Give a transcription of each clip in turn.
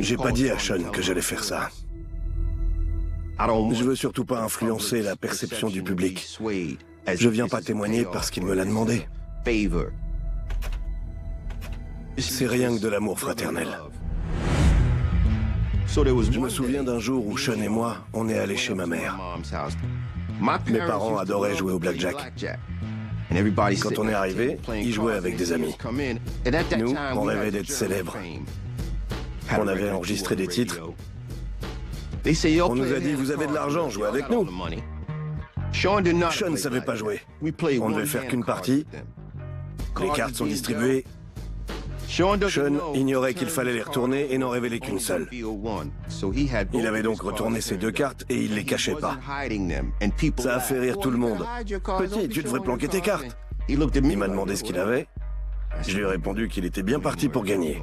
J'ai pas dit à Sean que j'allais faire ça. Je veux surtout pas influencer la perception du public. Je viens pas témoigner parce qu'il me l'a demandé. C'est rien que de l'amour fraternel. Je me souviens d'un jour où Sean et moi, on est allés chez ma mère. Mes parents adoraient jouer au blackjack. Quand on est arrivé, ils jouaient avec des amis. Nous, on rêvait d'être célèbres. On avait enregistré des titres. On nous a dit, vous avez de l'argent, jouez avec nous. Sean ne savait pas jouer. On ne devait faire qu'une partie. Les cartes sont distribuées. Sean ignorait qu'il fallait les retourner et n'en révélait qu'une seule. Il avait donc retourné ses 2 cartes et il les cachait pas. Ça a fait rire tout le monde. Petit, tu devrais planquer tes cartes. Il m'a demandé ce qu'il avait. Je lui ai répondu qu'il était bien parti pour gagner.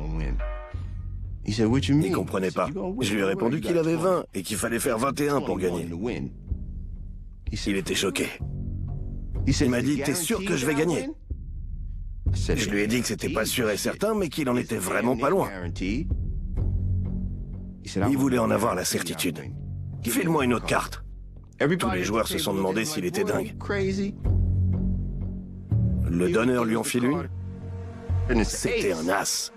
Il comprenait pas. Je lui ai répondu qu'il avait 20 et qu'il fallait faire 21 pour gagner. Il était choqué. Il m'a dit, t'es sûr que je vais gagner? Je lui ai dit que c'était pas sûr et certain, mais qu'il en était vraiment pas loin. Il voulait en avoir la certitude. File-moi une autre carte. Tous les joueurs se sont demandé s'il était dingue. Le donneur lui en file une. C'était un as.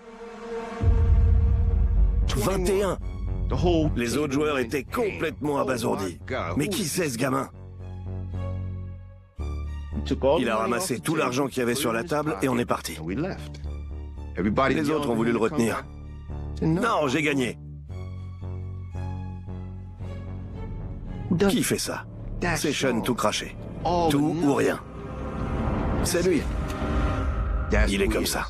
21. Les autres joueurs étaient complètement abasourdis. Mais qui c'est ce gamin? Il a ramassé tout l'argent qu'il y avait sur la table et on est parti. Les autres ont voulu le retenir. Non, j'ai gagné. Qui fait ça? C'est Sean tout craché. Tout ou rien. C'est lui. Il est comme ça.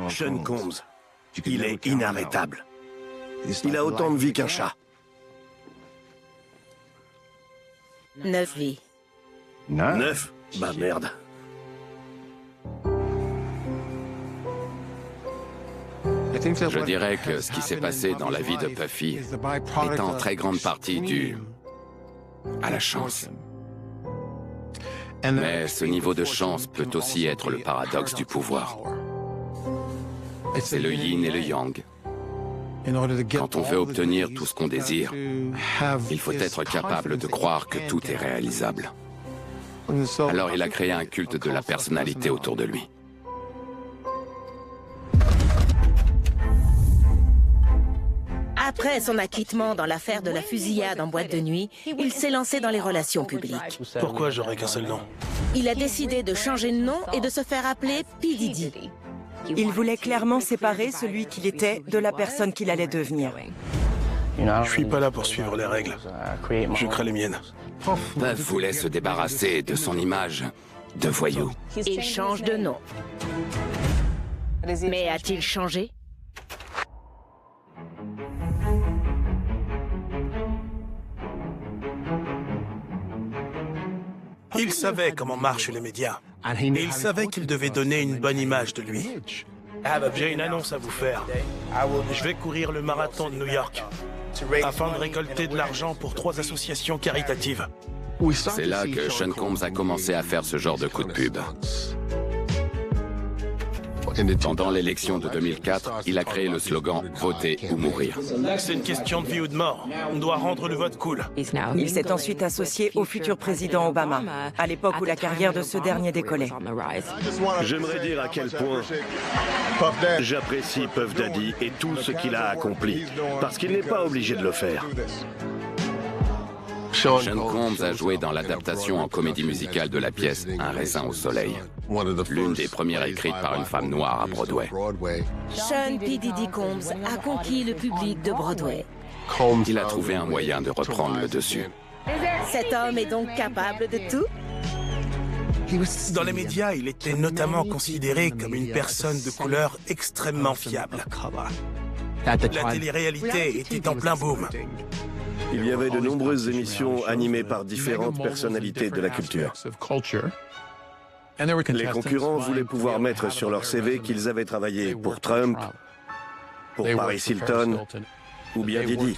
Sean Combs, il est inarrêtable. Il a autant de vie qu'un chat. 9 vies. 9? Bah merde. Je dirais que ce qui s'est passé dans la vie de Puffy est en très grande partie dû à la chance. Mais ce niveau de chance peut aussi être le paradoxe du pouvoir. C'est le yin et le yang. Quand on veut obtenir tout ce qu'on désire, il faut être capable de croire que tout est réalisable. Alors il a créé un culte de la personnalité autour de lui. Après son acquittement dans l'affaire de la fusillade en boîte de nuit, il s'est lancé dans les relations publiques. Pourquoi j'aurais qu'un seul nom? Il a décidé de changer de nom et de se faire appeler P. Diddy. Il voulait clairement séparer celui qu'il était de la personne qu'il allait devenir. Je suis pas là pour suivre les règles. Je crée les miennes. Puff voulait se débarrasser de son image de voyou. Il change de nom. Mais a-t-il changé? Il savait comment marchent les médias. Et il savait qu'il devait donner une bonne image de lui. J'ai une annonce à vous faire. Je vais courir le marathon de New York afin de récolter de l'argent pour 3 associations caritatives. C'est là que Sean Combs a commencé à faire ce genre de coup de pub. Pendant l'élection de 2004, il a créé le slogan « Voter ou mourir ». C'est une question de vie ou de mort. On doit rendre le vote cool. Il s'est ensuite associé au futur président Obama, à l'époque où la carrière de ce dernier décollait. J'aimerais dire à quel point j'apprécie Puff Daddy et tout ce qu'il a accompli, parce qu'il n'est pas obligé de le faire. Sean Combs a joué dans l'adaptation en comédie musicale de la pièce Un raisin au soleil, l'une des premières écrites par une femme noire à Broadway. Sean P. Diddy Combs a conquis le public de Broadway. Il a trouvé un moyen de reprendre le dessus. Cet homme est donc capable de tout? Dans les médias, il était notamment considéré comme une personne de couleur extrêmement fiable. La télé-réalité était en plein boom. Il y avait de nombreuses émissions animées par différentes personnalités de la culture. Les concurrents voulaient pouvoir mettre sur leur CV qu'ils avaient travaillé pour Trump, pour Paris Hilton ou bien Didi.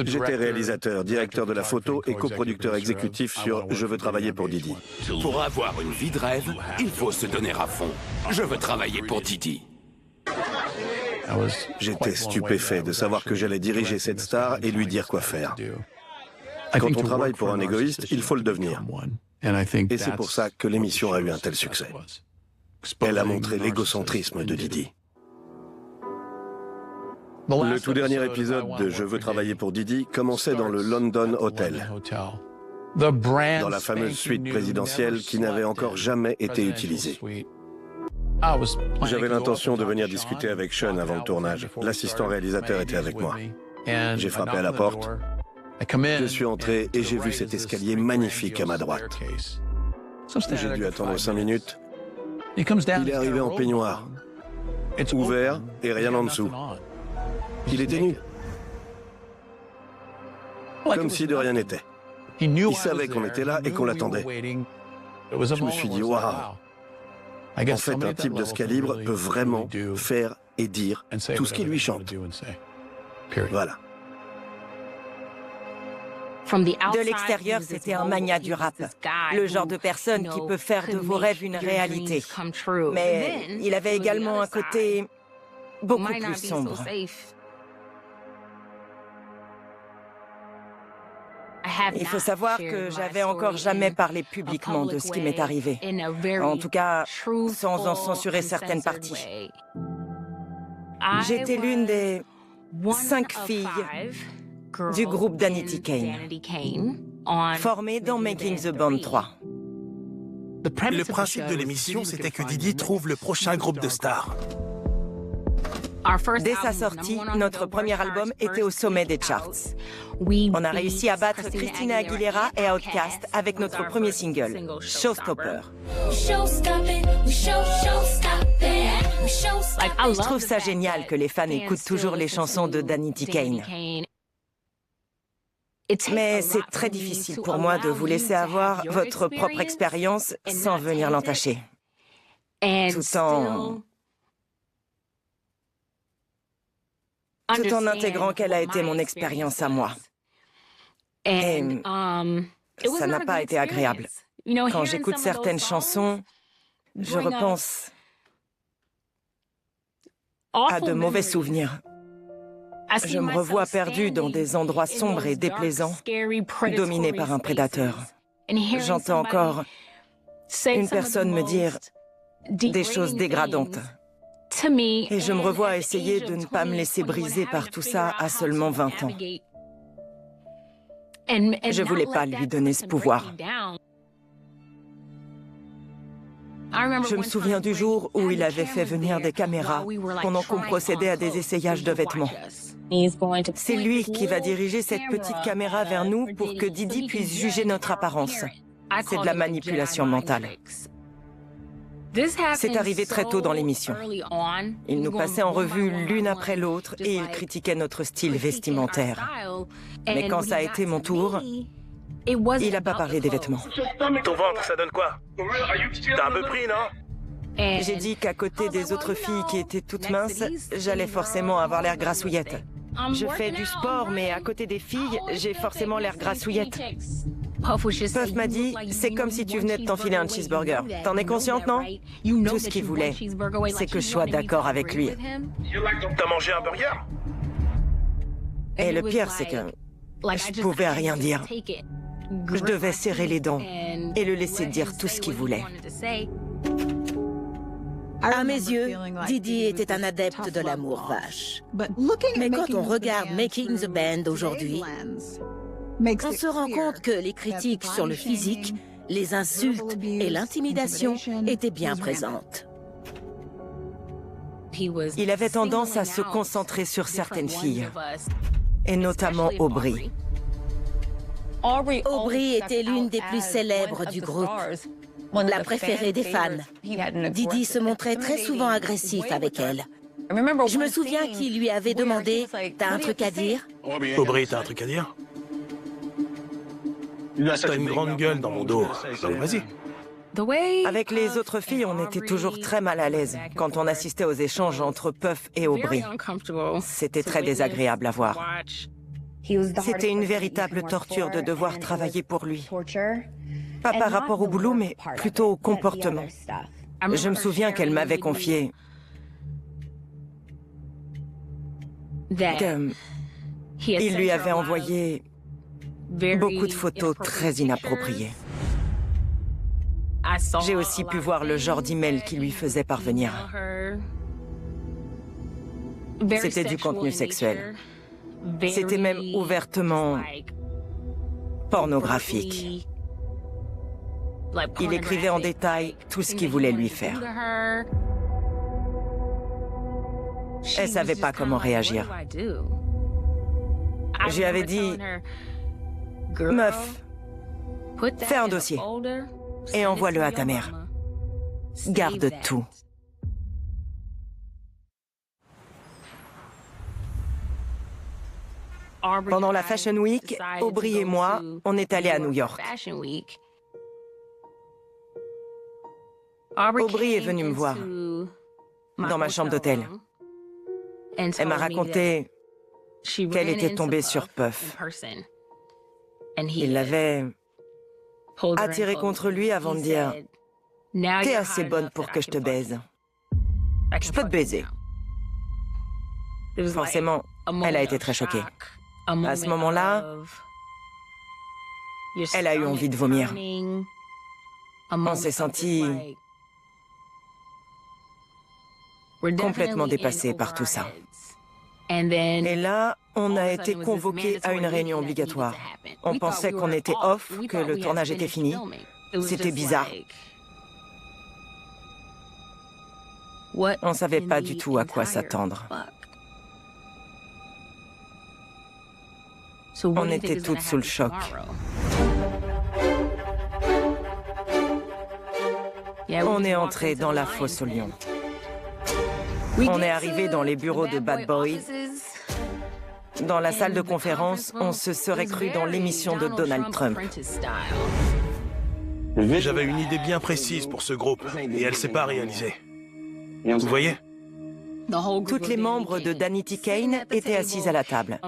J'étais réalisateur, directeur de la photo et coproducteur exécutif sur Je veux travailler pour Didi. Pour avoir une vie de rêve, il faut se donner à fond. Je veux travailler pour Didi. J'étais stupéfait de savoir que j'allais diriger cette star et lui dire quoi faire. Quand on travaille pour un égoïste, il faut le devenir. Et c'est pour ça que l'émission a eu un tel succès. Elle a montré l'égocentrisme de Didi. Le tout dernier épisode de Je veux travailler pour Didi commençait dans le London Hotel, dans la fameuse suite présidentielle qui n'avait encore jamais été utilisée. J'avais l'intention de venir discuter avec Sean avant le tournage. L'assistant réalisateur était avec moi. J'ai frappé à la porte. Je suis entré et j'ai vu cet escalier magnifique à ma droite. J'ai dû attendre 5 minutes. Il est arrivé en peignoir, ouvert et rien en dessous. Il était nu. Comme si de rien n'était. Il savait qu'on était là et qu'on l'attendait. Je me suis dit, waouh! En fait, un type de ce calibre peut vraiment faire et dire tout ce qui lui chante. Voilà. De l'extérieur, c'était un magnat du rap. Le genre de personne qui peut faire de vos rêves une réalité. Mais il avait également un côté beaucoup plus sombre. Il faut savoir que j'avais encore jamais parlé publiquement de ce qui m'est arrivé. En tout cas, sans en censurer certaines parties. J'étais l'une des 5 filles du groupe Danity Kane, formé dans Making the Band 3. Le principe de l'émission, c'était que Didi trouve le prochain groupe de stars. Dès sa sortie, notre premier album était au sommet des charts. On a réussi à battre Christina Aguilera et Outkast avec notre premier single, Showstopper. Je trouve ça génial que les fans écoutent toujours les chansons de Danity Kane. Mais c'est très difficile pour moi de vous laisser avoir votre propre expérience sans venir l'entacher. Tout en intégrant qu'elle a été mon expérience à moi. Et ça n'a pas été agréable. Quand j'écoute certaines chansons, je repense à de mauvais souvenirs. Je me revois perdue dans des endroits sombres et déplaisants, dominée par un prédateur. J'entends encore une personne me dire des choses dégradantes. Et je me revois essayer de ne pas me laisser briser par tout ça à seulement 20 ans. Je ne voulais pas lui donner ce pouvoir. Je me souviens du jour où il avait fait venir des caméras pendant qu'on procédait à des essayages de vêtements. C'est lui qui va diriger cette petite caméra vers nous pour que Didi puisse juger notre apparence. C'est de la manipulation mentale. C'est arrivé très tôt dans l'émission. Il nous passait en revue l'une après l'autre et il critiquait notre style vestimentaire. Mais quand ça a été mon tour, il n'a pas parlé des vêtements. Ton ventre, ça donne quoi? T'as un peu pris, non? J'ai dit qu'à côté des autres filles qui étaient toutes minces, j'allais forcément avoir l'air grassouillette. Je fais du sport, mais à côté des filles, j'ai forcément l'air grassouillette. Puff m'a dit, c'est comme si tu venais de t'enfiler un cheeseburger. T'en es consciente, non? Tout ce qu'il voulait, c'est que je sois d'accord avec lui. T'as mangé un burger? Et le pire, c'est que je pouvais rien dire. Je devais serrer les dents et le laisser dire tout ce qu'il voulait. À mes yeux, Didi était un adepte de l'amour vache. Mais quand on regarde Making the Band aujourd'hui, on se rend compte que les critiques sur le physique, les insultes et l'intimidation étaient bien présentes. Il avait tendance à se concentrer sur certaines filles, et notamment Aubrey. Aubrey était l'une des plus célèbres du groupe, la préférée des fans. Didi se montrait très souvent agressif avec elle. Je me souviens qu'il lui avait demandé « T'as un truc à dire ?» Aubrey, t'as un truc à dire? T'as une grande gueule dans mon dos. Donc vas-y. Avec les autres filles, on était toujours très mal à l'aise quand on assistait aux échanges entre Puff et Aubrey. C'était très désagréable à voir. C'était une véritable torture de devoir travailler pour lui. Pas par rapport au boulot, mais plutôt au comportement. Je me souviens qu'elle m'avait confié qu'il lui avait envoyé beaucoup de photos très inappropriées. J'ai aussi pu voir le genre d'email qu'il lui faisait parvenir. C'était du contenu sexuel. C'était même ouvertement pornographique. Il écrivait en détail tout ce qu'il voulait lui faire. Elle savait pas comment réagir. Je lui avais dit, meuf, fais un dossier et envoie-le à ta mère. Garde tout. Pendant la Fashion Week, Aubrey et moi, on est allés à New York. Aubrey est venue me voir dans ma chambre d'hôtel. Elle m'a raconté qu'elle était tombée sur Puff. Il l'avait attirée contre lui avant de dire « T'es assez bonne pour que je te baise. Je peux te baiser. » Forcément, elle a été très choquée. À ce moment-là, elle a eu envie de vomir. On s'est sentis complètement dépassés par tout ça. Et là, on a été convoqués à une réunion obligatoire. On pensait qu'on était off, que le tournage était fini. C'était bizarre. On ne savait pas du tout à quoi s'attendre. On était toutes sous le choc. On est entré dans la fosse aux lions. On est arrivé dans les bureaux de Bad Boys. Dans la salle de conférence, on se serait cru dans l'émission de Donald Trump. J'avais une idée bien précise pour ce groupe, et elle s'est pas réalisée. Vous voyez? Toutes les membres de Danity Kane étaient assises à la table.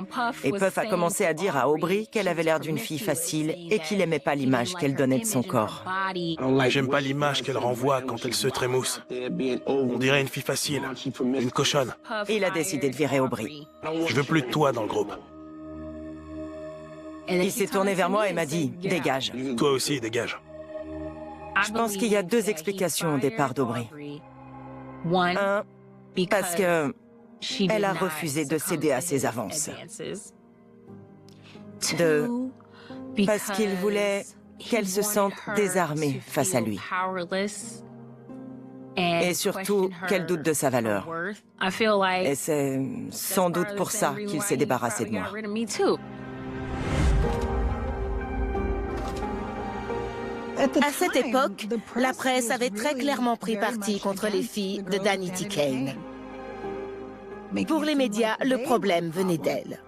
Et Puff a commencé à dire à Aubrey qu'elle avait l'air d'une fille facile et qu'il aimait pas l'image qu'elle donnait de son corps. J'aime pas l'image qu'elle renvoie quand elle se trémousse. On dirait une fille facile, une cochonne. Il a décidé de virer Aubrey. Je veux plus de toi dans le groupe. Il s'est tourné vers moi et m'a dit « Dégage ». Toi aussi, dégage. Je pense qu'il y a deux explications au départ d'Aubrey. Un, parce que elle a refusé de céder à ses avances. Deux, parce qu'il voulait qu'elle se sente désarmée face à lui. Et surtout, qu'elle doute de sa valeur. Et c'est sans doute pour ça qu'il s'est débarrassé de moi. À cette époque, la presse avait très clairement pris parti contre les filles de Danity Kane. Pour les médias, le problème venait d'elle.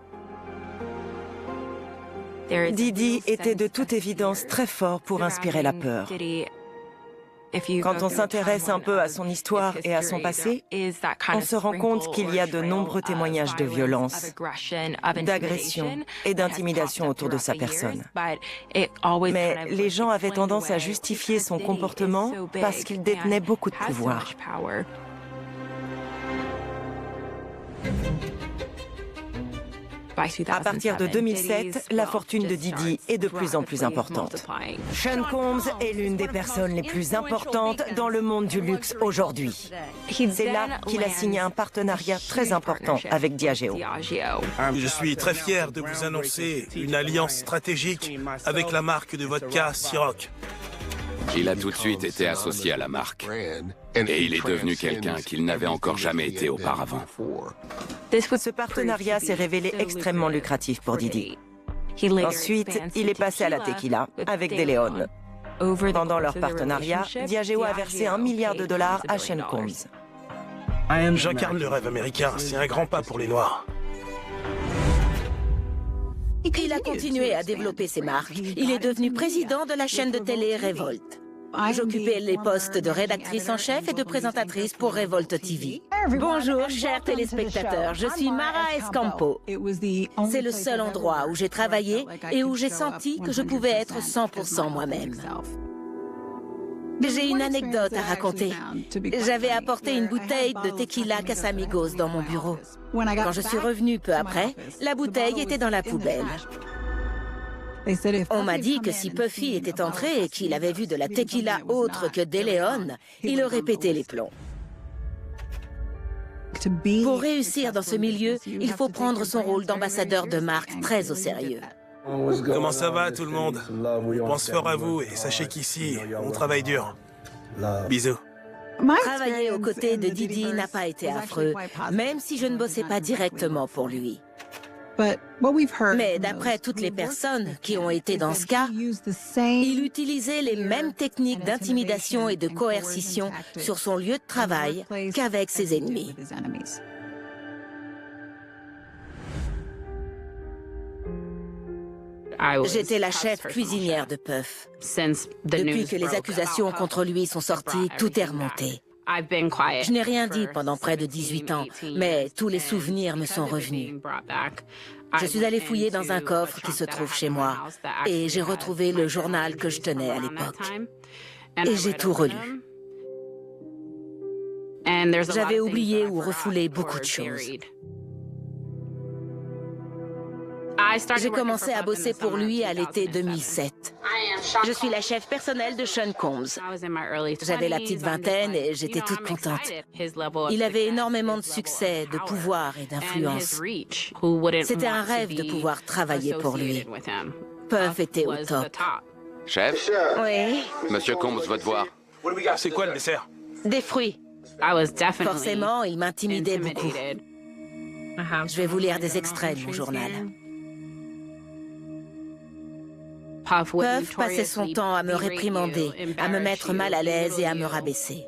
Didi était de toute évidence très fort pour inspirer la peur. Quand on s'intéresse un peu à son histoire et à son passé, on se rend compte qu'il y a de nombreux témoignages de violence, d'agression et d'intimidation autour de sa personne. Mais les gens avaient tendance à justifier son comportement parce qu'il détenait beaucoup de pouvoir. À partir de 2007, la fortune de Didi est de plus en plus importante. Sean Combs est l'une des personnes les plus importantes dans le monde du luxe aujourd'hui. C'est là qu'il a signé un partenariat très important avec Diageo. Je suis très fier de vous annoncer une alliance stratégique avec la marque de vodka Ciroc. Il a tout de suite été associé à la marque. Et il est devenu quelqu'un qu'il n'avait encore jamais été auparavant. Ce partenariat s'est révélé extrêmement lucratif pour Didi. Ensuite, il est passé à la tequila avec De Leon. Pendant leur partenariat, Diageo a versé $1 milliard à Sean Combs. J'incarne le rêve américain, c'est un grand pas pour les Noirs. Il a continué à développer ses marques. Il est devenu président de la chaîne de télé Révolte. J'occupais les postes de rédactrice en chef et de présentatrice pour Révolte TV. Bonjour, chers téléspectateurs, je suis Mara Escampo. C'est le seul endroit où j'ai travaillé et où j'ai senti que je pouvais être 100% moi-même. J'ai une anecdote à raconter. J'avais apporté une bouteille de tequila Casamigos dans mon bureau. Quand je suis revenue peu après, la bouteille était dans la poubelle. On m'a dit que si Puffy était entré et qu'il avait vu de la tequila autre que DeLeon, il aurait pété les plombs. Pour réussir dans ce milieu, il faut prendre son rôle d'ambassadeur de marque très au sérieux. Comment ça va tout le monde? Je pense fort à vous et sachez qu'ici, on travaille dur. Bisous. Travailler aux côtés de Didi n'a pas été affreux, même si je ne bossais pas directement pour lui. Mais d'après toutes les personnes qui ont été dans ce cas, il utilisait les mêmes techniques d'intimidation et de coercition sur son lieu de travail qu'avec ses ennemis. J'étais la chef cuisinière de Puff. Depuis que les accusations contre lui sont sorties, tout est remonté. Je n'ai rien dit pendant près de 18 ans, mais tous les souvenirs me sont revenus. Je suis allée fouiller dans un coffre qui se trouve chez moi et j'ai retrouvé le journal que je tenais à l'époque. Et j'ai tout relu. J'avais oublié ou refoulé beaucoup de choses. J'ai commencé à bosser pour lui à l'été 2007. Je suis la chef personnelle de Sean Combs. J'avais la petite vingtaine et j'étais toute contente. Il avait énormément de succès, de pouvoir et d'influence. C'était un rêve de pouvoir travailler pour lui. Puff était au top. Chef? Oui? Monsieur Combs veut te voir. C'est quoi le dessert? Des fruits. Forcément, il m'intimidait beaucoup. Je vais vous lire des extraits de mon journal. Puff passait son temps à me réprimander, à me mettre mal à l'aise et à me rabaisser.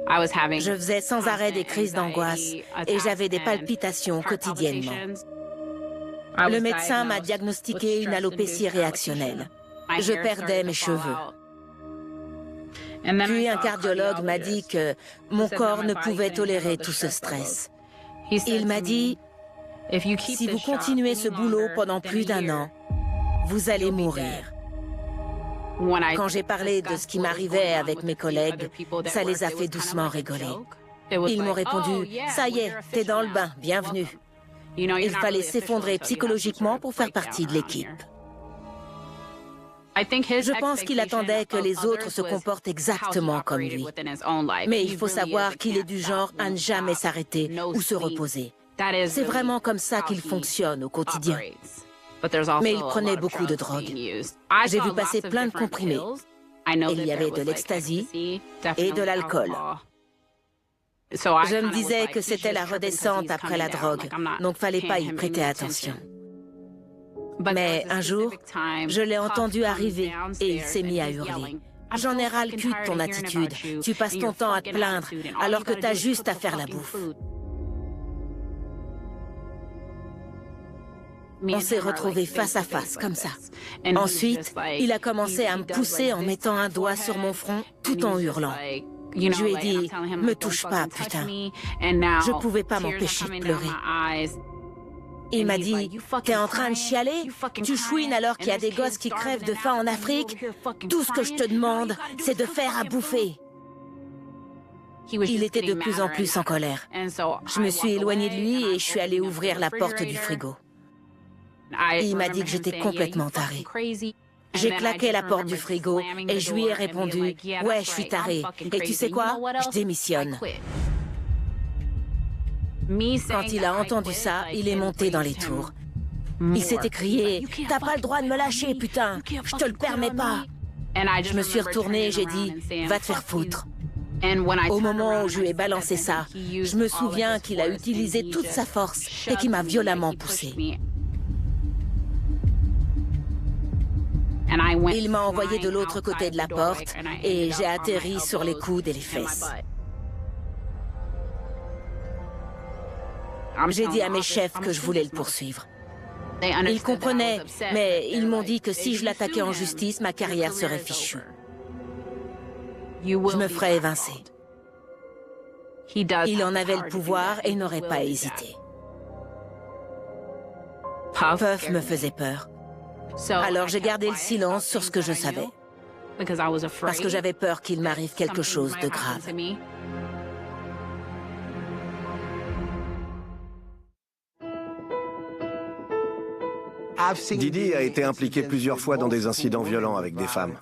Je faisais sans arrêt des crises d'angoisse et j'avais des palpitations quotidiennement. Le médecin m'a diagnostiqué une alopécie réactionnelle. Je perdais mes cheveux. Puis un cardiologue m'a dit que mon corps ne pouvait tolérer tout ce stress. Il m'a dit, si vous continuez ce boulot pendant plus d'1 an, vous allez mourir. Quand j'ai parlé de ce qui m'arrivait avec mes collègues, ça les a fait doucement rigoler. Ils m'ont répondu, ça y est, t'es dans le bain, bienvenue. Il fallait s'effondrer psychologiquement pour faire partie de l'équipe. Je pense qu'il attendait que les autres se comportent exactement comme lui. Mais il faut savoir qu'il est du genre à ne jamais s'arrêter ou se reposer. C'est vraiment comme ça qu'il fonctionne au quotidien. Mais il prenait beaucoup de drogue. J'ai vu passer plein de comprimés. Il y avait de l'ecstasy et de l'alcool. Je me disais que c'était la redescente après la drogue, donc fallait pas y prêter attention. Mais un jour, je l'ai entendu arriver et il s'est mis à hurler. J'en ai ras le cul de ton attitude. Tu passes ton temps à te plaindre alors que t'as juste à faire la bouffe. On s'est retrouvés face à face, comme ça. Ensuite, il a commencé à me pousser en mettant un doigt sur mon front, tout en hurlant. Je lui ai dit, « Me touche pas, putain. » Je pouvais pas m'empêcher de pleurer. Il m'a dit, « T'es en train de chialer? Tu chouines alors qu'il y a des gosses qui crèvent de faim en Afrique? Tout ce que je te demande, c'est de faire à bouffer. » Il était de plus en plus en colère. Je me suis éloignée de lui et je suis allée ouvrir la porte du frigo. Il m'a dit que j'étais complètement tarée. J'ai claqué la porte du frigo et je lui ai répondu « Ouais, je suis tarée. Et tu sais quoi? Je démissionne. » Quand il a entendu ça, il est monté dans les tours. Il s'est écrié « T'as pas le droit de me lâcher, putain! Je te le permets pas! » Je me suis retournée et j'ai dit « Va te faire foutre. » Au moment où je lui ai balancé ça, je me souviens qu'il a utilisé toute sa force et qu'il m'a violemment poussée. Il m'a envoyé de l'autre côté de la porte et j'ai atterri sur les coudes et les fesses. J'ai dit à mes chefs que je voulais le poursuivre. Ils comprenaient, mais ils m'ont dit que si je l'attaquais en justice, ma carrière serait fichue. Je me ferais évincer. Il en avait le pouvoir et n'aurait pas hésité. Puff me faisait peur. Alors j'ai gardé le silence sur ce que je savais. Parce que j'avais peur qu'il m'arrive quelque chose de grave. Didi a été impliqué plusieurs fois dans des incidents violents avec des femmes.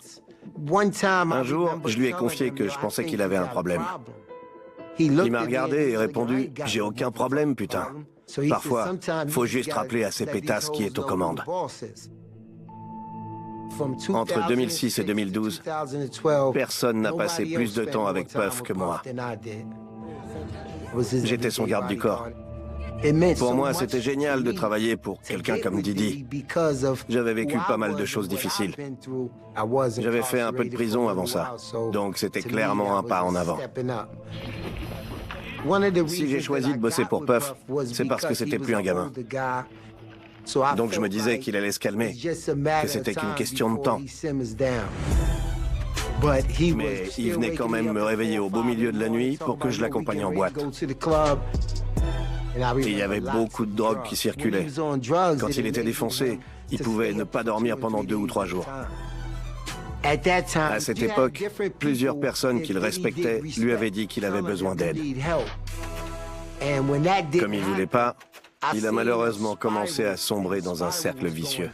Un jour, je lui ai confié que je pensais qu'il avait un problème. Il m'a regardé et répondu « J'ai aucun problème, putain. Parfois, faut juste rappeler à ces pétasses qui est aux commandes. » Entre 2006 et 2012, personne n'a passé plus de temps avec Puff que moi. J'étais son garde du corps. Pour moi, c'était génial de travailler pour quelqu'un comme Didi. J'avais vécu pas mal de choses difficiles. J'avais fait un peu de prison avant ça, donc c'était clairement un pas en avant. Si j'ai choisi de bosser pour Puff, c'est parce que c'était plus un gamin. Donc je me disais qu'il allait se calmer, que c'était qu'une question de temps. Mais il venait quand même me réveiller au beau milieu de la nuit pour que je l'accompagne en boîte. Et il y avait beaucoup de drogue qui circulait. Quand il était défoncé, il pouvait ne pas dormir pendant 2 ou 3 jours. À cette époque, plusieurs personnes qu'il respectait lui avaient dit qu'il avait besoin d'aide. Comme il ne voulait pas, il a malheureusement commencé à sombrer dans un cercle vicieux.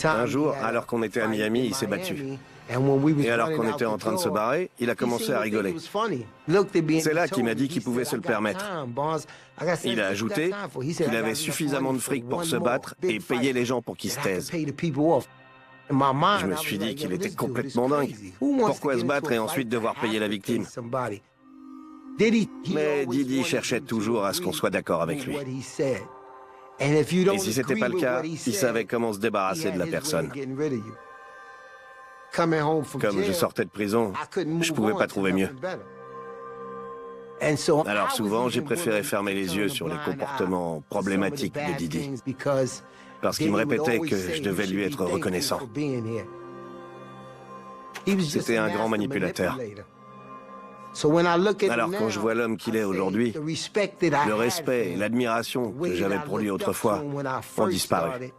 Un jour, alors qu'on était à Miami, il s'est battu. Et alors qu'on était en train de se barrer, il a commencé à rigoler. C'est là qu'il m'a dit qu'il pouvait se le permettre. Il a ajouté qu'il avait suffisamment de fric pour se battre et payer les gens pour qu'ils se taisent. Je me suis dit qu'il était complètement dingue. Pourquoi se battre et ensuite devoir payer la victime? Mais Didi cherchait toujours à ce qu'on soit d'accord avec lui. Et si c'était pas le cas, il savait comment se débarrasser de la personne. Comme je sortais de prison, je pouvais pas trouver mieux. Alors souvent, j'ai préféré fermer les yeux sur les comportements problématiques de Didi, parce qu'il me répétait que je devais lui être reconnaissant. C'était un grand manipulateur. Alors quand je vois l'homme qu'il est aujourd'hui, le respect et l'admiration que j'avais pour lui autrefois ont disparu.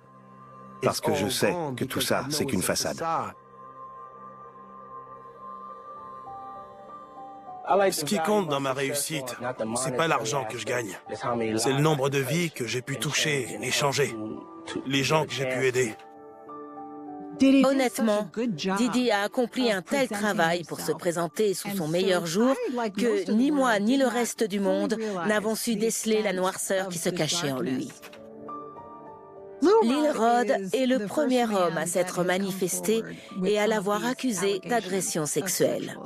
Parce que je sais que tout ça, c'est qu'une façade. Ce qui compte dans ma réussite, c'est pas l'argent que je gagne. C'est le nombre de vies que j'ai pu toucher et changer. Les gens que j'ai pu aider. Honnêtement, Didi a accompli un tel travail pour se présenter sous son meilleur jour que ni moi ni le reste du monde n'avons su déceler la noirceur qui se cachait en lui. Lil Rod est le premier homme à s'être manifesté et à l'avoir accusé d'agression sexuelle.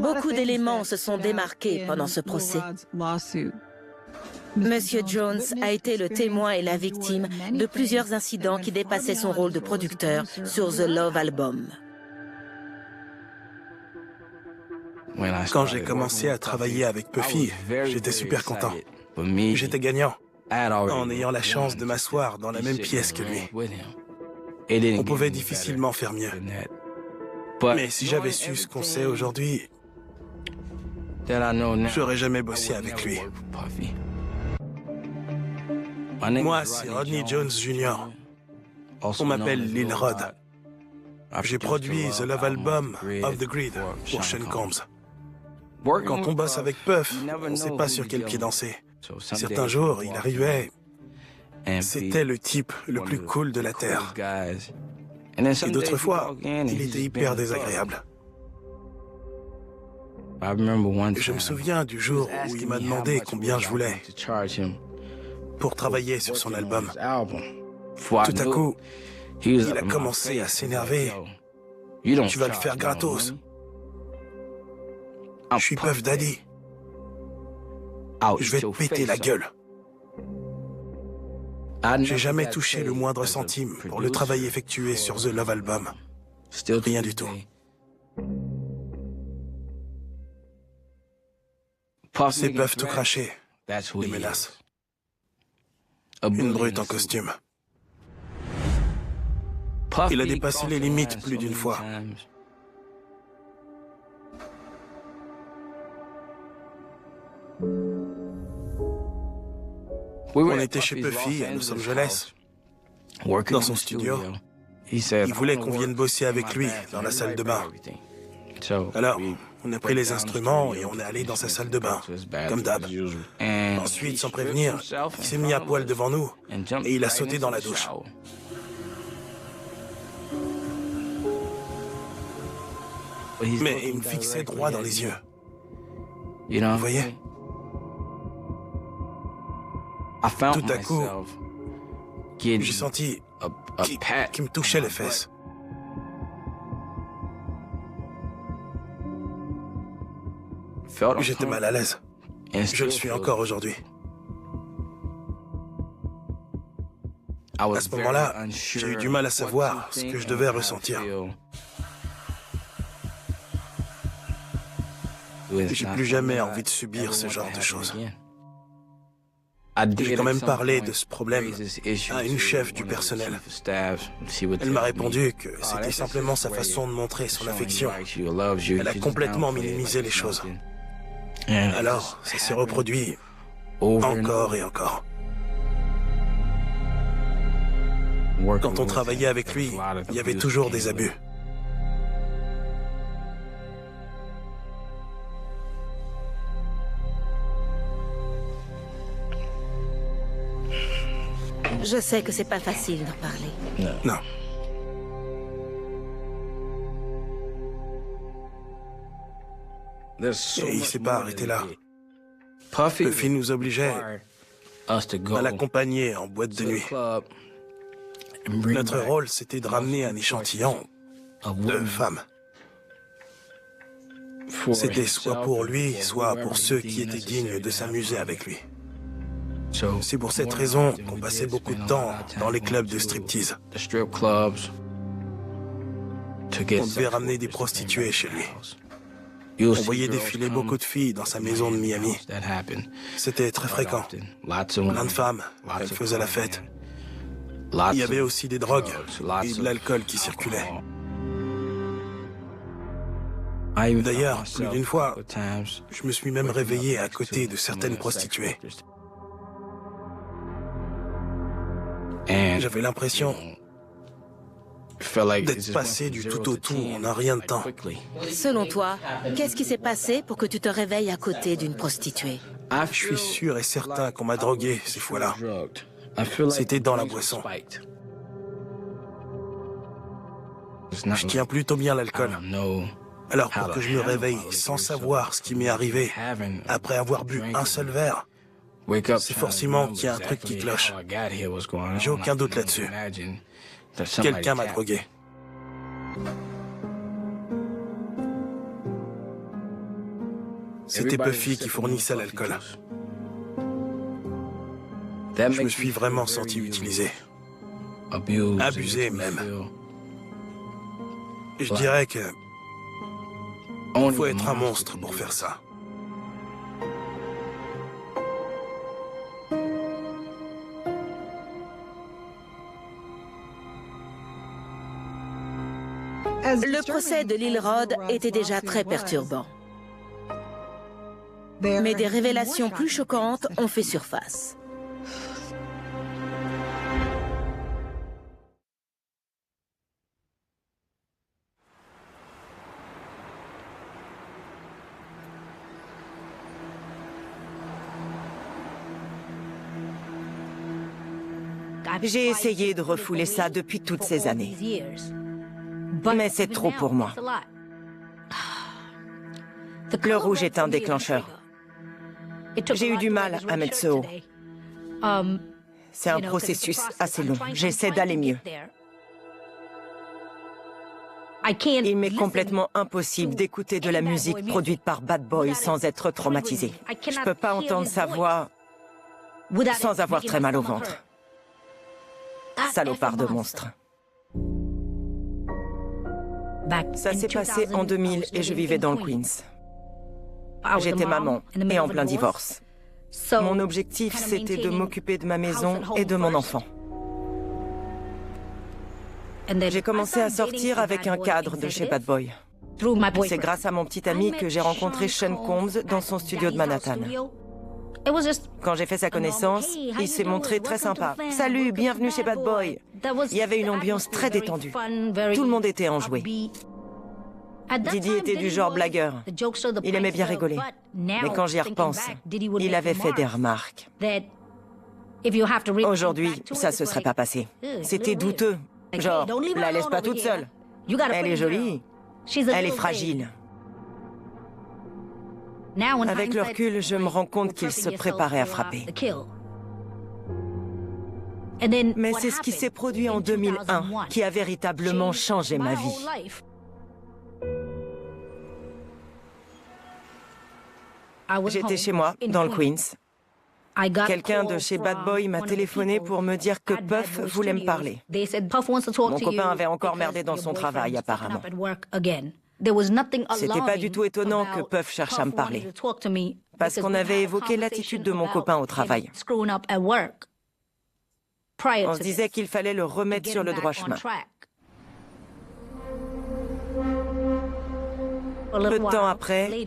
Beaucoup d'éléments se sont démarqués pendant ce procès. Monsieur Jones a été le témoin et la victime de plusieurs incidents qui dépassaient son rôle de producteur sur The Love Album. Quand j'ai commencé à travailler avec Puffy, j'étais super content. J'étais gagnant, en ayant la chance de m'asseoir dans la même pièce que lui. On pouvait difficilement faire mieux. Mais si j'avais su ce qu'on sait aujourd'hui, j'aurais jamais bossé avec lui. Moi, c'est Rodney Jones Jr. On m'appelle Lil Rod. J'ai produit The Love Album of the Grid pour Sean Combs. Quand on bosse avec Puff, on ne sait pas sur quel pied danser. Certains jours, il arrivait, c'était le type le plus cool de la Terre. Et d'autres fois, il était hyper désagréable. Je me souviens du jour où il m'a demandé combien je voulais pour travailler sur son album. Tout à coup, il a commencé à s'énerver. Tu vas le faire gratos. Je suis Puff Daddy. Je vais te péter la gueule. J'ai jamais touché le moindre centime pour le travail effectué sur The Love Album. Rien du tout. Ces peuvent tout cracher. Les menaces. Une brute en costume. Il a dépassé les limites plus d'une fois. On était chez Puffy à Los Angeles, dans son studio. Il voulait qu'on vienne bosser avec lui dans la salle de bain. Alors, on a pris les instruments et on est allé dans sa salle de bain, comme d'hab. Ensuite, sans prévenir, il s'est mis à poil devant nous et il a sauté dans la douche. Mais il me fixait droit dans les yeux. Vous voyez? Tout à coup, j'ai senti qu'il me touchait les fesses. J'étais mal à l'aise. Je le suis encore aujourd'hui. À ce moment-là, j'ai eu du mal à savoir ce que je devais ressentir. J'ai plus jamais envie de subir ce genre de choses. J'ai quand même parlé de ce problème à une chef du personnel. Elle m'a répondu que c'était simplement sa façon de montrer son affection. Elle a complètement minimisé les choses. Alors, ça s'est reproduit encore et encore. Quand on travaillait avec lui, il y avait toujours des abus. Je sais que c'est pas facile d'en parler. Non. Et il s'est pas arrêté là. Puffy nous obligeait à l'accompagner en boîte de nuit. Notre rôle, c'était de ramener un échantillon de femmes. C'était soit pour lui, soit pour ceux qui étaient dignes de s'amuser avec lui. C'est pour cette raison qu'on passait beaucoup de temps dans les clubs de striptease. On devait ramener des prostituées chez lui. On voyait défiler beaucoup de filles dans sa maison de Miami. C'était très fréquent. Plein de femmes, elles faisaient la fête. Il y avait aussi des drogues et de l'alcool qui circulaient. D'ailleurs, plus d'une fois, je me suis même réveillé à côté de certaines prostituées. J'avais l'impression d'être passé du tout au tout en un rien de temps. Selon toi, qu'est-ce qui s'est passé pour que tu te réveilles à côté d'une prostituée? Je suis sûr et certain qu'on m'a drogué ces fois-là. C'était dans la boisson. Je tiens plutôt bien l'alcool. Alors pour que je me réveille sans savoir ce qui m'est arrivé, après avoir bu un seul verre, c'est forcément qu'il y a un truc qui cloche. J'ai aucun doute là-dessus. Quelqu'un m'a drogué. C'était Puffy qui fournissait l'alcool. Je me suis vraiment senti utilisé. Abusé même. Je dirais que... il faut être un monstre pour faire ça. Le procès de Lil Rod était déjà très perturbant. Mais des révélations plus choquantes ont fait surface. J'ai essayé de refouler ça depuis toutes ces années. Mais c'est trop pour moi. Le rouge est un déclencheur. J'ai eu du mal à mettre ce haut. C'est un processus assez long. J'essaie d'aller mieux. Il m'est complètement impossible d'écouter de la musique produite par Bad Boy sans être traumatisé. Je peux pas entendre sa voix sans avoir très mal au ventre. Salopard de monstre. Ça s'est passé en 2000 et je vivais dans le Queens. J'étais maman et en plein divorce. Mon objectif, c'était de m'occuper de ma maison et de mon enfant. J'ai commencé à sortir avec un cadre de chez Bad Boy. C'est grâce à mon petit ami que j'ai rencontré Sean Combs dans son studio de Manhattan. Quand j'ai fait sa connaissance, il s'est montré très sympa. « Salut, bienvenue chez Bad Boy !» Il y avait une ambiance très détendue. Tout le monde était enjoué. Didi était du genre blagueur. Il aimait bien rigoler. Mais quand j'y repense, il avait fait des remarques. Aujourd'hui, ça se serait pas passé. C'était douteux. Genre, la laisse pas toute seule. Elle est jolie. Elle est fragile. Avec le recul, je me rends compte qu'il se préparait à frapper. Mais c'est ce qui s'est produit en 2001 qui a véritablement changé ma vie. J'étais chez moi, dans le Queens. Quelqu'un de chez Bad Boy m'a téléphoné pour me dire que Puff voulait me parler. Mon copain avait encore merdé dans son travail, apparemment. C'était pas du tout étonnant que Puff cherche à me parler, parce qu'on avait évoqué l'attitude de mon copain au travail. On se disait qu'il fallait le remettre sur le droit chemin. Peu de temps après,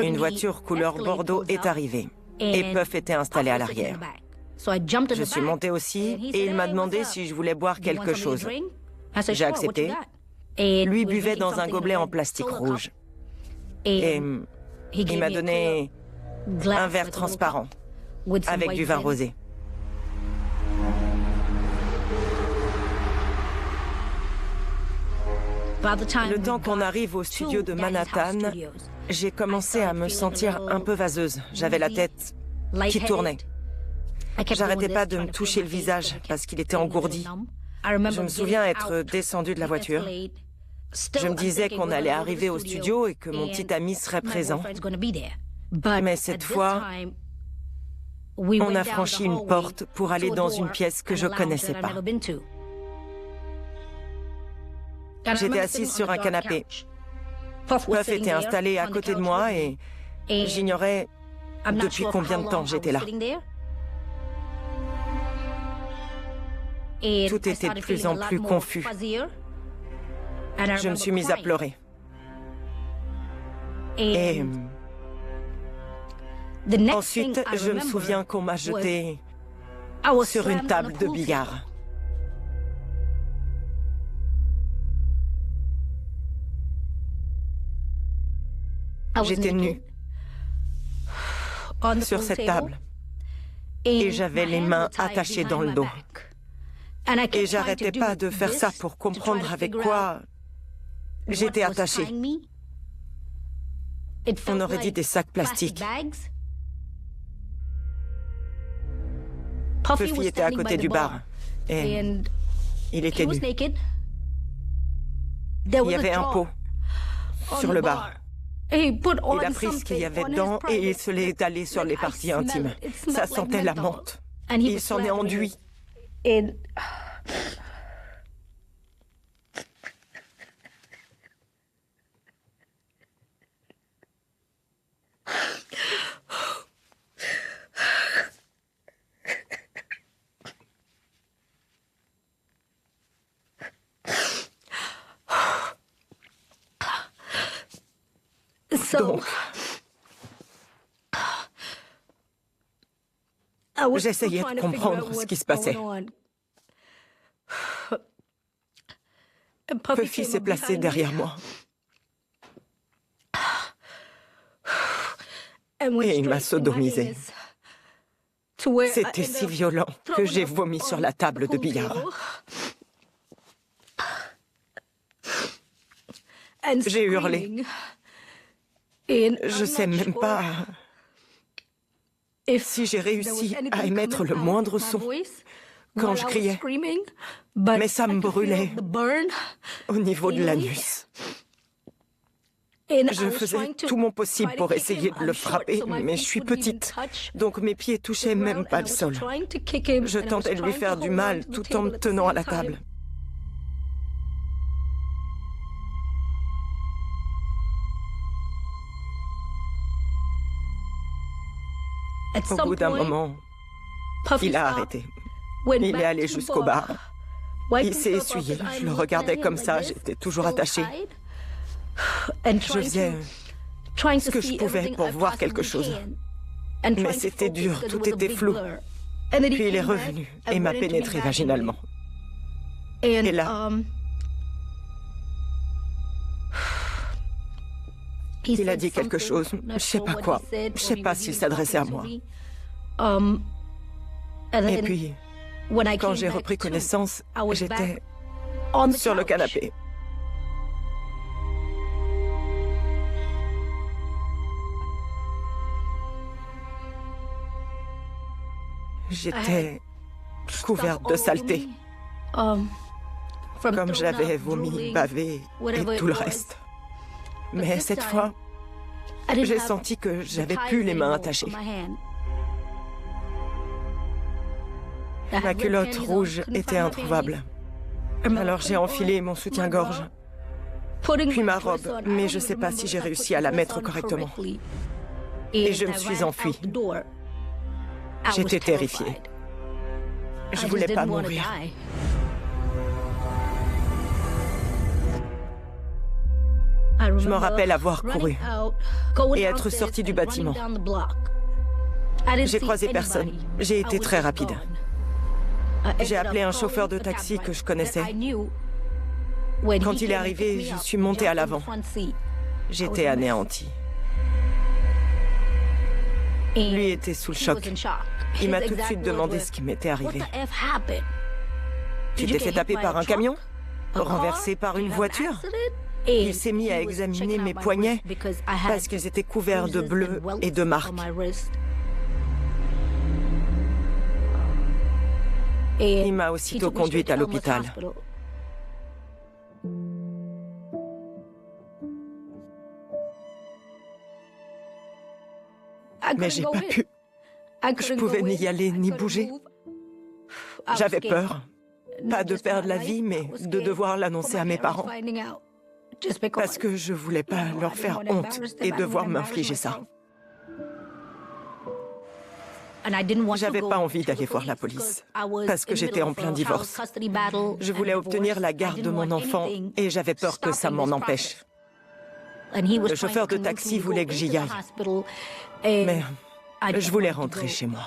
une voiture couleur Bordeaux est arrivée et Puff était installé à l'arrière. Je suis montée aussi et il m'a demandé si je voulais boire quelque chose. J'ai accepté. Lui buvait dans un gobelet en plastique rouge. Et il m'a donné un verre transparent avec du vin rosé. Le temps qu'on arrive au studio de Manhattan, j'ai commencé à me sentir un peu vaseuse. J'avais la tête qui tournait. J'arrêtais pas de me toucher le visage parce qu'il était engourdi. Je me souviens être descendue de la voiture. Je me disais qu'on allait arriver au studio et que mon petit ami serait présent. Mais cette fois, on a franchi une porte pour aller dans une pièce que je connaissais pas. J'étais assise sur un canapé. Puff était installé à côté de moi et j'ignorais depuis combien de temps j'étais là. Tout était de plus en plus confus. Je me suis mise à pleurer. Et ensuite, je me souviens qu'on m'a jetée sur une table de billard. J'étais nue sur cette table et j'avais les mains attachées dans le dos. Et j'arrêtais pas de faire ça pour comprendre avec quoi j'étais attachée. On aurait dit des sacs plastiques. Puffy était à côté du bar et il était nu. Il y avait un pot sur le bar. Il a pris ce qu'il y avait dedans et il se l'est étalé sur les parties intimes. Ça sentait la menthe. Il s'en est enduit. Donc, j'essayais de comprendre ce qui se passait. Puffy s'est placé derrière moi. Et il m'a sodomisée. C'était si violent que j'ai vomi sur la table de billard. J'ai hurlé. Je sais même pas si j'ai réussi à émettre le moindre son quand je criais, mais ça me brûlait au niveau de l'anus. Je faisais tout mon possible pour essayer de le frapper, mais je suis petite, donc mes pieds touchaient même pas le sol. Je tentais de lui faire du mal tout en me tenant à la table. Au bout d'un moment, il a arrêté. Il est allé jusqu'au bar. Il s'est essuyé. Je le regardais comme ça, j'étais toujours attachée. Je faisais ce que je pouvais pour voir quelque chose. Mais c'était dur, tout était flou. Puis il est revenu et m'a pénétré vaginalement. Et là, il a dit quelque chose, je sais pas quoi. Je sais pas s'il s'adressait à moi. Et puis, quand j'ai repris connaissance, j'étais sur le canapé. J'étais couverte de saleté, comme j'avais vomi, bavé et tout le reste. Mais cette fois, j'ai senti que j'avais plus les mains attachées. Ma culotte rouge était introuvable. Alors j'ai enfilé mon soutien-gorge, puis ma robe, mais je ne sais pas si j'ai réussi à la mettre correctement. Et je me suis enfuie. J'étais terrifiée. Je voulais pas mourir. Je me rappelle avoir couru et être sortie du bâtiment. J'ai croisé personne. J'ai été très rapide. J'ai appelé un chauffeur de taxi que je connaissais. Quand il est arrivé, je suis montée à l'avant. J'étais anéantie. Lui était sous le choc. Il m'a tout de suite demandé ce qui m'était arrivé. Tu t'es fait taper par un camion? Renversé par une voiture? Il s'est mis à examiner mes poignets parce qu'ils étaient couverts de bleu et de marques. Il m'a aussitôt conduite à l'hôpital. Mais j'ai pas pu. Je pouvais ni y aller ni bouger. J'avais peur. Pas de perdre la vie, mais de devoir l'annoncer à mes parents. Parce que je voulais pas leur faire honte et devoir m'infliger ça. J'avais pas envie d'aller voir la police, parce que j'étais en plein divorce. Je voulais obtenir la garde de mon enfant et j'avais peur que ça m'en empêche. Le chauffeur de taxi voulait que j'y aille. Mais je voulais rentrer chez moi.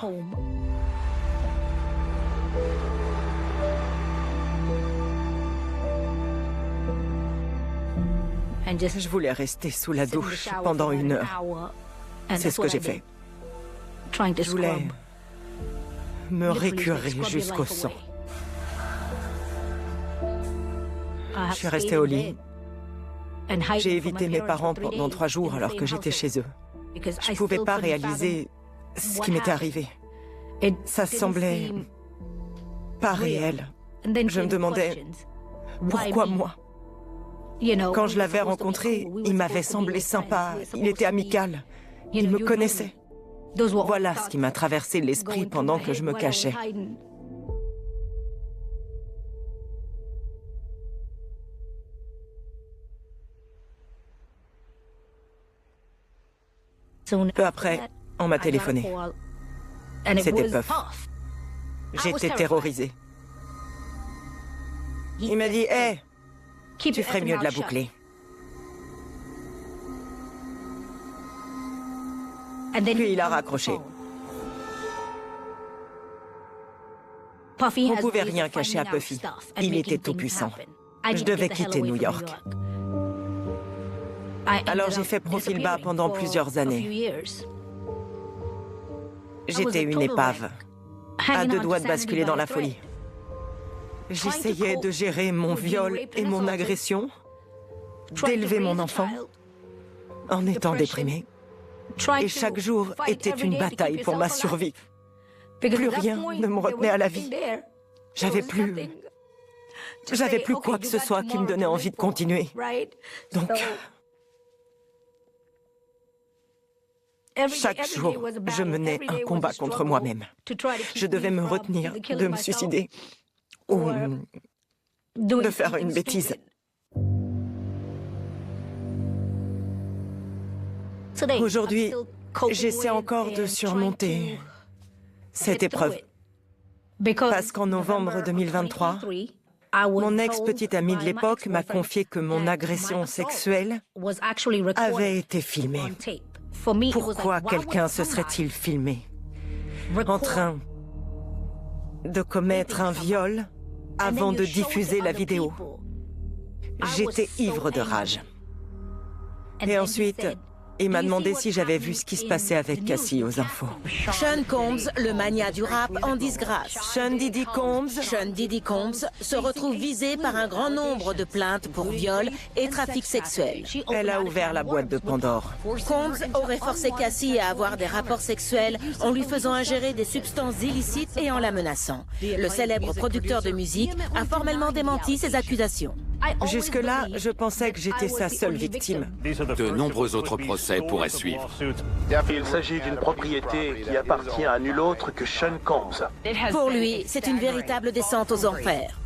Je voulais rester sous la douche pendant 1 heure. C'est ce que j'ai fait. Je voulais me récurer jusqu'au sang. Je suis restée au lit. J'ai évité mes parents pendant 3 jours alors que j'étais chez eux. Je ne pouvais pas réaliser ce qui m'était arrivé. Ça semblait pas réel. Je me demandais pourquoi moi. Quand je l'avais rencontré, il m'avait semblé sympa, il était amical, il me connaissait. Voilà ce qui m'a traversé l'esprit pendant que je me cachais. Peu après, on m'a téléphoné. C'était Puff. J'étais terrorisée. Il m'a dit « Hé, tu ferais mieux de la boucler. » Puis il a raccroché. On ne pouvait rien cacher à Puffy. Il était tout puissant. Je devais quitter New York. Alors j'ai fait profil bas pendant plusieurs années. J'étais une épave, à 2 doigts de basculer dans la folie. J'essayais de gérer mon viol et mon agression, d'élever mon enfant, en étant déprimée. Et chaque jour était une bataille pour ma survie. Plus rien ne me retenait à la vie. J'avais plus quoi que ce soit qui me donnait envie de continuer. Donc, chaque jour, je menais un combat contre moi-même. Je devais me retenir de me suicider ou de faire une bêtise. Aujourd'hui, J'essaie encore de surmonter cette épreuve. Parce qu'en novembre 2023, mon ex-petite amie de l'époque m'a confié que mon agression sexuelle avait été filmée. Pourquoi quelqu'un se serait-il filmé en train de commettre un viol avant de diffuser la vidéo? J'étais ivre de rage. Et ensuite, il m'a demandé si j'avais vu ce qui se passait avec Cassie aux infos. Sean Combs, le magnat du rap en disgrâce. Sean Diddy Combs se retrouve visé par un grand nombre de plaintes pour viol et trafic sexuel. Elle a ouvert la boîte de Pandore. Combs aurait forcé Cassie à avoir des rapports sexuels en lui faisant ingérer des substances illicites et en la menaçant. Le célèbre producteur de musique a formellement démenti ces accusations. Jusque-là, je pensais que j'étais sa seule victime. De nombreux autres procès pourraient suivre. Il s'agit d'une propriété qui appartient à nul autre que Sean Combs. Pour lui, c'est une véritable descente aux enfers.